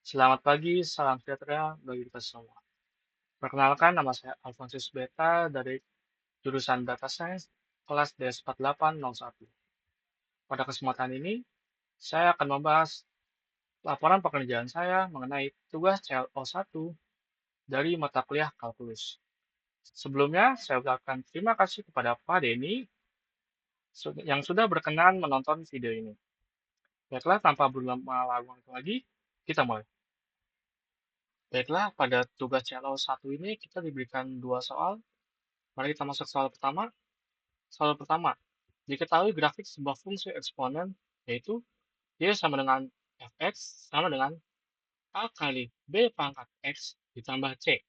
Selamat pagi, salam sejahtera bagi kita semua. Perkenalkan, nama saya Alfonsus Beta dari jurusan Data Science, kelas DS4801. Pada kesempatan ini, saya akan membahas laporan pekerjaan saya mengenai tugas CLO1 dari mata kuliah kalkulus. Sebelumnya, saya ucapkan terima kasih kepada Pak Denny yang sudah berkenan menonton video ini. Baiklah, tanpa berlama-lama lagi, kita mulai. Baiklah, pada tugas CLO1 ini kita diberikan dua soal. Mari kita masuk soal pertama. Soal pertama, diketahui grafik sebuah fungsi eksponen, yaitu y sama dengan fx sama dengan a kali b pangkat x ditambah c,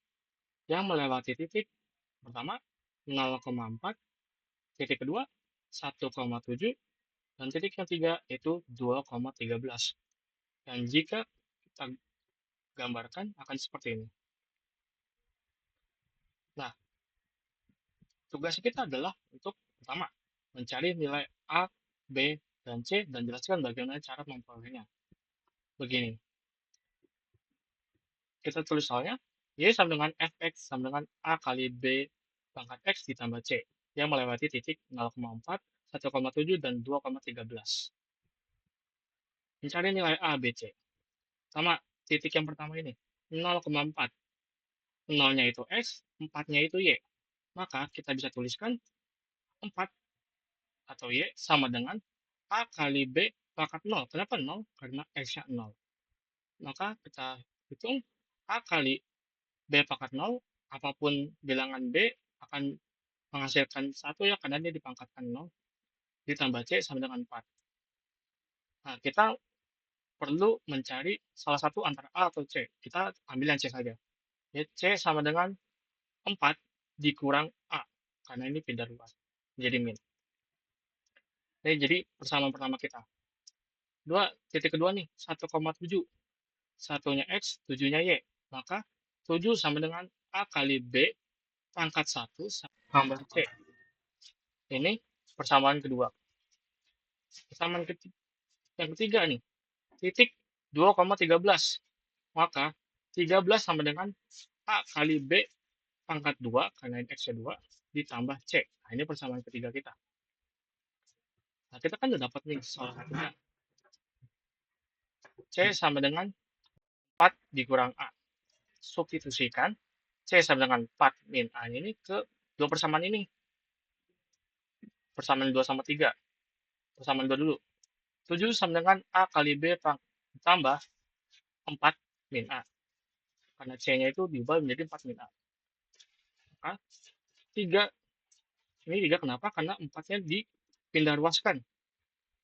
yang melewati titik pertama 0,4, titik kedua 1,7, dan titik yang ketiga yaitu 2,13. Dan jika kita gambarkan akan seperti ini. Nah, tugas kita adalah untuk pertama, mencari nilai A, B, dan C, dan jelaskan bagaimana cara memperolehnya. Begini, kita tulis soalnya, Y sama dengan Fx sama dengan A kali B pangkat X ditambah C, yang melewati titik 0,4, 1,7, dan 2,13. Mencari nilai A, B, C. Sama, titik yang pertama ini, 0,4. 0-nya itu X, 4-nya itu Y. Maka kita bisa tuliskan 4 atau Y sama dengan A kali B pangkat 0. Kenapa 0? Karena X-nya 0. Maka kita hitung A kali B pangkat 0, apapun bilangan B akan menghasilkan 1 ya, karena dia dipangkatkan 0, ditambah C sama dengan 4. Nah, kita perlu mencari salah satu antara A atau C. Kita ambil yang C saja. Ya, C sama dengan 4 dikurang A, karena ini pindah luas, jadi min. Jadi persamaan pertama kita. Titik kedua nih, 1,7. Satunya X, 7-nya Y. Maka 7 sama dengan A kali B pangkat 1 tambah C. Ini persamaan kedua. Persamaan yang ketiga nih, titik 2,13. Maka 13 sama dengan A kali B pangkat 2, karena ini X-nya 2, ditambah C. Nah, ini persamaan ketiga kita. Nah, kita kan udah dapat nih salah satunya. C sama dengan 4 dikurang A. Substitusikan C sama dengan 4 min A ini ke dua persamaan ini. Persamaan 2 sama 3. Persamaan 2 dulu. 7 sama dengan A kali B tambah 4 min A. Karena C-nya itu diubah menjadi 4 min A. Maka 3, ini 3 kenapa? Karena 4-nya dipindah luaskan.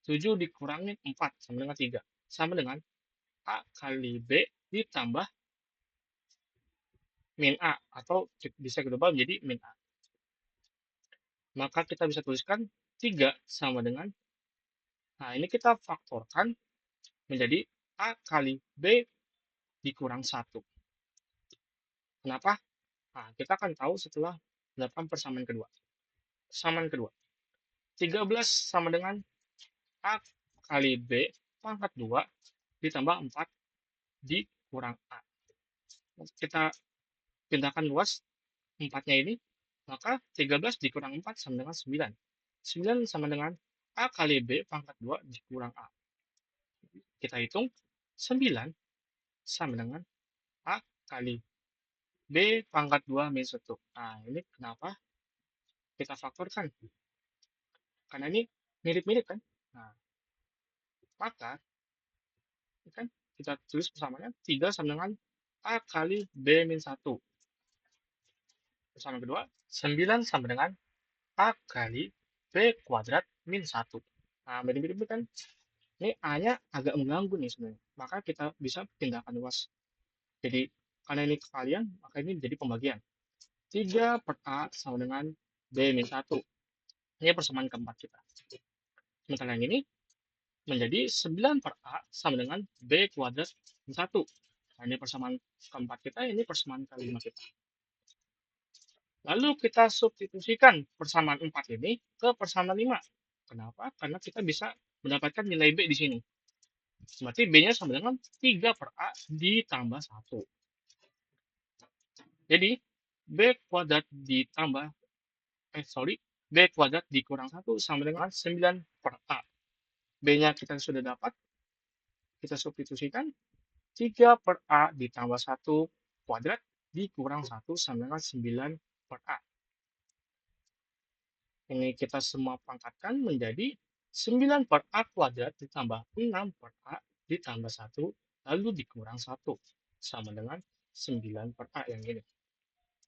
7 dikurangi 4 sama dengan 3. Sama dengan A kali B ditambah min A. Atau bisa kita ubah menjadi min A. Maka kita bisa tuliskan 3 sama dengan, nah ini kita faktorkan menjadi A kali B dikurang 1. Kenapa? Nah, kita akan tahu setelah mendapatkan persamaan kedua. Persamaan kedua. 13 sama dengan A kali B pangkat 2 ditambah 4 dikurang A. Kita pindahkan luas 4-nya ini, maka 13 dikurang 4 sama dengan 9. 9 sama dengan A kali B pangkat 2 dikurang A. Kita hitung 9 sama dengan A kali B pangkat 2 min 1. Nah, ini kenapa kita faktorkan? Karena ini mirip-mirip kan? Nah, maka kan kita tulis persamaannya 3 sama dengan A kali B min 1. Persamaan kedua, 9 sama dengan A kali B kuadrat min 1. Nah, mirip-mirip kan? Ini A-nya agak mengganggu nih sebenarnya. Maka kita bisa pindahkan luas. Jadi, karena ini kekalian, maka ini jadi pembagian. 3 per A sama dengan B min 1. Ini persamaan keempat kita. Sementara yang ini menjadi 9 per A sama dengan B kuadrat min 1. Nah, ini persamaan keempat kita, ini persamaan kelima kita. Lalu kita substitusikan persamaan 4 ini ke persamaan 5. Kenapa? Karena kita bisa mendapatkan nilai B di sini. Berarti B-nya sama dengan 3 per A ditambah 1. Jadi, B kuadrat ditambah, B kuadrat dikurang 1 sama dengan 9 per A. B-nya kita sudah dapat, kita substitusikan 3 per A ditambah 1 kuadrat dikurang 1 sama dengan 9 per A. Ini kita semua pangkatkan menjadi 9 per A kuadrat ditambah 6 per A ditambah 1 lalu dikurang 1 sama dengan 9 per A yang ini.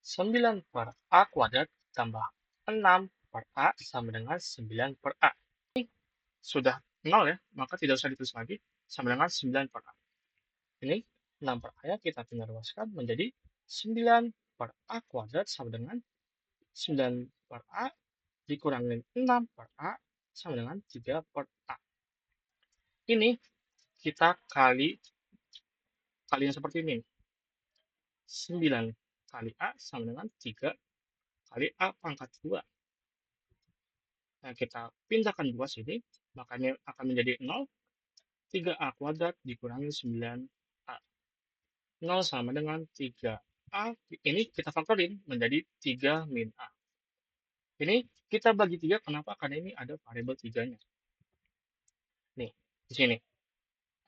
9 per A kuadrat tambah 6 per A sama dengan 9 per A. Ini sudah 0 ya, maka tidak usah ditulis lagi, sama dengan 9 per A. Ini 6 per A ya, kita tinggal ruaskan menjadi 9 per A kuadrat sama dengan 9 per A dikurangin 6 per A sama dengan 3 per A. Ini kita kalinya seperti ini. 9 kali A sama dengan 3 kali A pangkat 2. Nah, kita pindahkan 2 sini, makanya akan menjadi 0. 3A kuadrat dikurangi 9A. 0 sama dengan 3A. Ini kita faktorin menjadi 3 min A. Ini kita bagi 3, kenapa? Karena ini ada variabel 3-nya. Nih, di sini.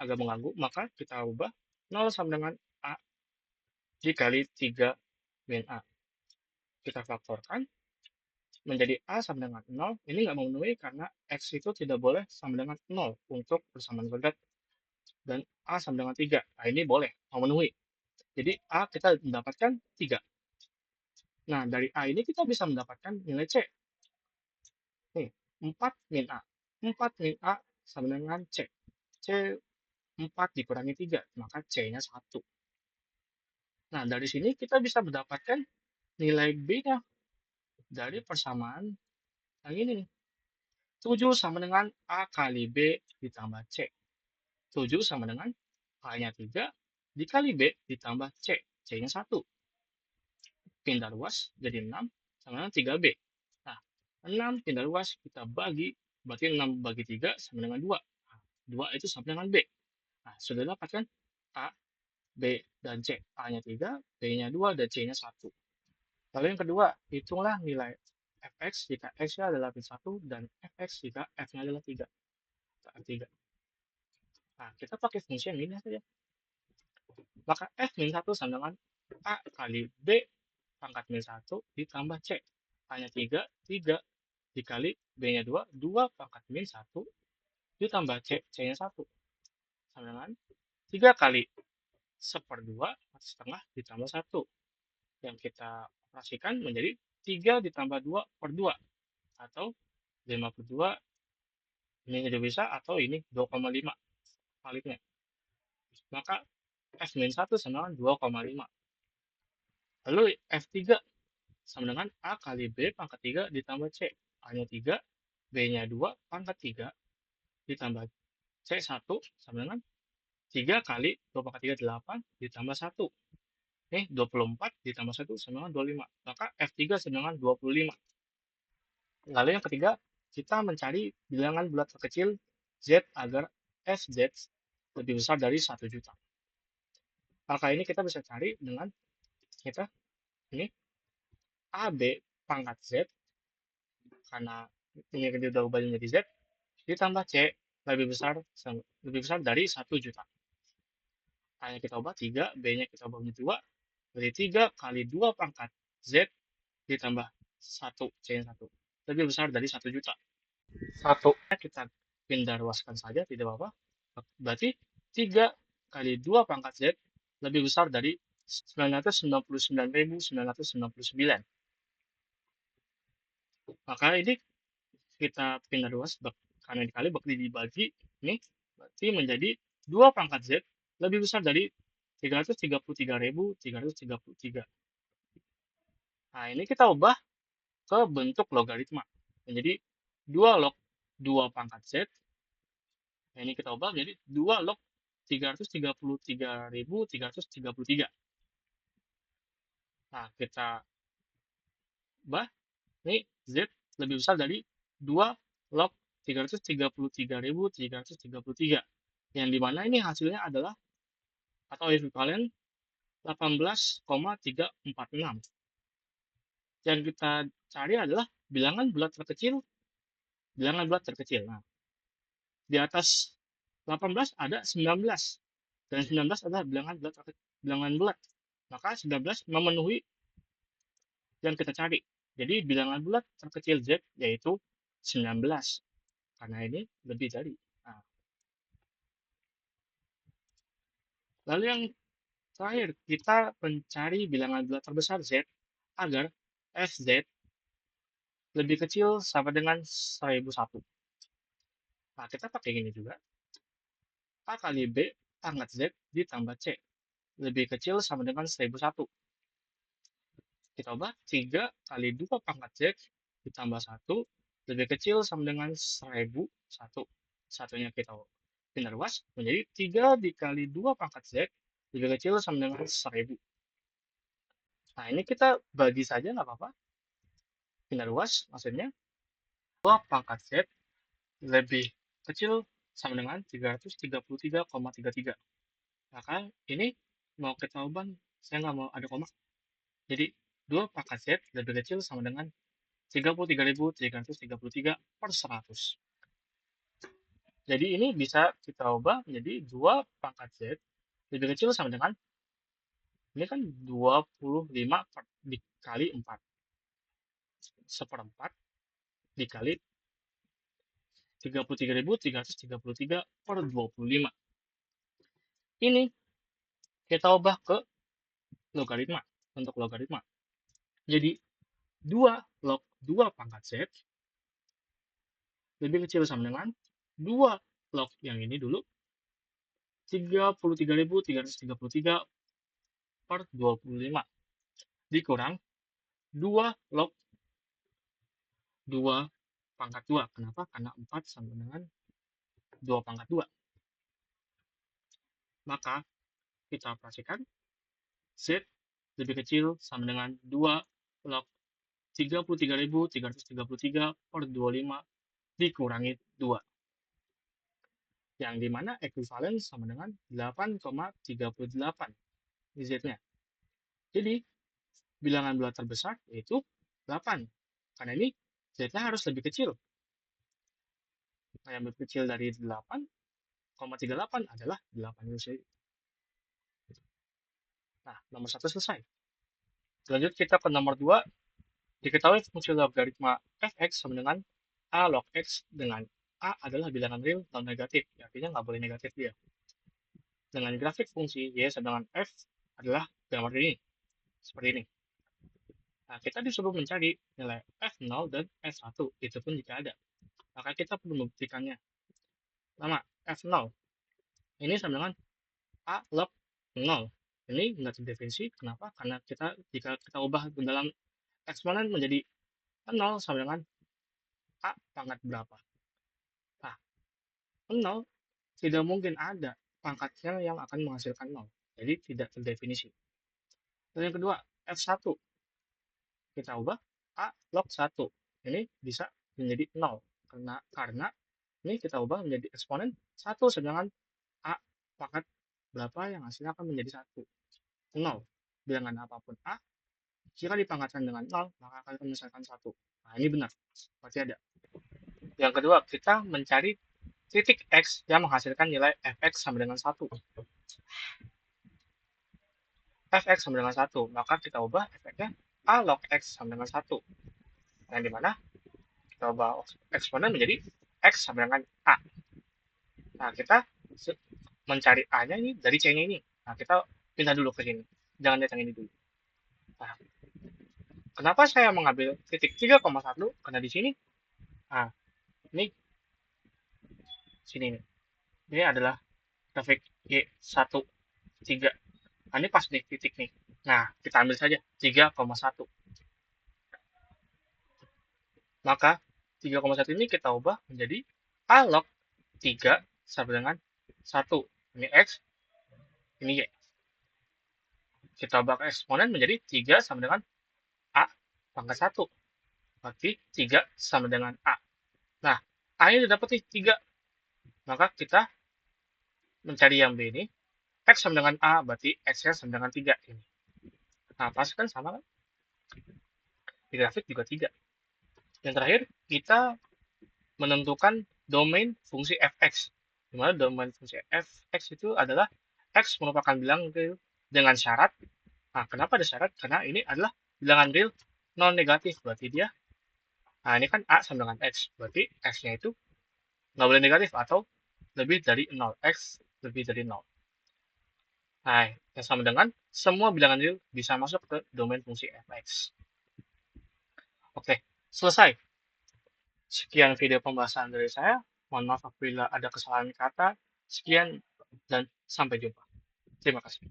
Agak mengganggu, maka kita ubah 0 sama dengan A dikali 3 min A. Kita faktorkan menjadi A sama dengan 0. Ini nggak memenuhi karena X itu tidak boleh sama dengan 0 untuk persamaan kuadrat. Dan A sama dengan 3. Nah, ini boleh, memenuhi. Jadi A kita mendapatkan 3. Nah, dari A ini kita bisa mendapatkan nilai C. Nih, 4 min A. 4 min A sama dengan C. C 4 dikurangi 3, maka C-nya 1. Nah, dari sini kita bisa mendapatkan nilai B-nya dari persamaan yang ini nih. 7 sama dengan A kali B ditambah C. 7 sama dengan A-nya 3 dikali B ditambah C. C-nya 1. Pindah luas jadi 6 sama dengan 3B. Nah, 6 pindah luas kita bagi, berarti 6 bagi 3 sama dengan 2. Nah, 2 itu sama dengan B. Nah, sudah dapat kan? A, B, dan C. A-nya 3, B-nya 2, dan C-nya 1. Lalu yang kedua, hitunglah nilai fx jika x-nya adalah 1 dan fx jika f-nya adalah 3. Nah, kita pakai fungsi yang ini saja. Maka f min 1 sama dengan A kali B pangkat min 1 ditambah C. A-nya 3, 3 dikali B-nya 2, 2 pangkat min 1 ditambah C, C-nya 1. Sama dengan 3 kali 1/2 setengah ditambah 1. Yang kita operasikan menjadi 3 ditambah 2 per 2. Atau 52, ini tidak bisa, atau ini 2,5 baliknya. Maka F min 1 sama dengan 2,5. Lalu F3 sama dengan A kali B pangkat 3 ditambah C. A-nya 3, B-nya 2 pangkat 3 ditambah C1 sama dengan 3 kali 2 pangkat 3, 8 ditambah 1. 24 ditambah 1 sama dengan 25. Maka F3 sama dengan 25. Lalu yang ketiga, kita mencari bilangan bulat terkecil Z agar Fz lebih besar dari 1 juta. Maka ini kita bisa cari dengan kita ini AB pangkat Z, karena ini udah ubah menjadi Z, ditambah C lebih besar dari 1 juta. A-nya kita ubah 3, B-nya kita ubah menjadi 2, berarti 3 kali 2 pangkat Z ditambah 1, C-nya 1. Lebih besar dari 1 juta. 1 kita pindah ruaskan saja, tidak apa-apa. Berarti 3 kali 2 pangkat Z lebih besar dari 999.999. Maka ini kita pindah luas, karena dikali bakal dibagi, ini berarti menjadi 2 pangkat Z lebih besar dari 333.333. Nah, ini kita ubah ke bentuk logaritma. Jadi 2 log 2 pangkat Z, nah ini kita ubah menjadi 2 log 333.333. Nah, kita ubah, ini Z lebih besar dari 2 log 333.333. Yang dimana ini hasilnya adalah atau ekuivalen 18,346. Yang kita cari adalah bilangan bulat terkecil, bilangan bulat terkecil. Nah, di atas 18 ada 19, dan 19 adalah bilangan bulat. Maka 19 memenuhi yang kita cari. Jadi bilangan bulat terkecil Z yaitu 19. Karena ini lebih dari. Nah, lalu yang terakhir, kita mencari bilangan bulat terbesar Z agar Fz lebih kecil sama dengan 1001. Nah, kita pakai ini juga. A kali B pangkat Z ditambah C lebih kecil sama dengan 1001. Kita ubah 3 kali 2 pangkat Z ditambah 1 lebih kecil sama dengan 1001. Satunya kita pindah luas menjadi 3 dikali 2 pangkat Z lebih kecil sama dengan 1000. Nah, ini kita bagi saja nggak apa-apa. Pindah luas maksudnya 2 pangkat Z lebih kecil sama dengan 333,33. Maka ini mau kita ubah, saya nggak mau ada koma. Jadi 2 pangkat Z lebih kecil sama dengan 33.333 per 100. Jadi ini bisa kita ubah menjadi 2 pangkat Z lebih kecil sama dengan, ini kan 25 dikali 4. Seperempat dikali 33.333 per 25. Ini kita ubah ke logaritma, untuk logaritma. Jadi 2 log 2 pangkat Z lebih kecil sama dengan 2 log yang ini dulu 33.333 per 25 dikurang 2 log 2 pangkat 2. Kenapa? Karena 4 sama dengan 2 pangkat 2. Maka kita operasikan Z lebih kecil sama dengan 2 log 33.333 per 25 dikurangi 2. Yang dimana ekuivalen sama dengan 8,38 Z-nya. Jadi, bilangan bulat terbesar yaitu 8. Karena ini Z-nya harus lebih kecil. Nah, yang lebih kecil dari 8,38 adalah 8 UC. Nah, nomor 1 selesai. Lanjut kita ke nomor 2. Diketahui fungsi logaritma fx sama dengan a log x, dengan a adalah bilangan real non negatif. Artinya nggak boleh negatif dia. Dengan grafik fungsi y sama dengan f adalah gambar ini. Seperti ini. Nah, kita disuruh mencari nilai f0 dan f1. Itu pun jika ada. Maka kita perlu membuktikannya. Pertama, f0. Ini sama dengan a log 0. Ini nggak terdefinisi. Kenapa? Karena jika kita ubah ke dalam eksponen menjadi 0 sama dengan a pangkat berapa. Nah, 0 tidak mungkin ada pangkatnya yang akan menghasilkan 0. Jadi tidak terdefinisi. Dan yang kedua, f1. Kita ubah a log 1. Ini bisa menjadi 0. Karena ini kita ubah menjadi eksponen 1, sedangkan a pangkat berapa yang hasilnya akan menjadi 1. 0. Bilangan apapun a, jika dipangkatkan dengan 0, maka akan menyelesaikan 1. Nah, ini benar. Berarti ada. Yang kedua, kita mencari titik x yang menghasilkan nilai fx sama dengan 1. Fx sama dengan 1, maka kita ubah fx-nya a log x sama dengan 1. Yang dimana kita ubah eksponen menjadi x sama dengan a. Nah, kita mencari a-nya ini dari c-nya ini. Nah, kita pindah dulu ke sini. Jangan lihat yang ini dulu. Nah, kenapa saya mengambil titik 3,1? Karena di sini, nah, ini sini nih. Ini adalah grafik Y1, 3. Nah, ini pas nih titik nih. Nah, kita ambil saja 3,1. Maka 3,1 ini kita ubah menjadi a log 3 sama dengan 1. Ini x, ini y. Kita ubah ke eksponen menjadi 3 sama dengan a pangkat 1. Berarti 3 sama dengan a. Nah, a ini dapat nih 3. Maka kita mencari yang B ini, X sama dengan A, berarti X-nya sama dengan 3 ini. Nah, pasti kan sama kan? Di grafik juga 3. Yang terakhir, kita menentukan domain fungsi fx. Di mana domain fungsi fx itu adalah x merupakan bilangan real dengan syarat. Nah, kenapa ada syarat? Karena ini adalah bilangan real non negatif, berarti dia. Nah, ini kan a sama dengan x, berarti x-nya itu nggak boleh negatif atau lebih dari 0. X lebih dari 0. Nah, yang sama dengan semua bilangan real bisa masuk ke domain fungsi fx. Oke, selesai. Sekian video pembahasan dari saya. Mohon maaf apabila ada kesalahan kata. Sekian dan sampai jumpa. Terima kasih.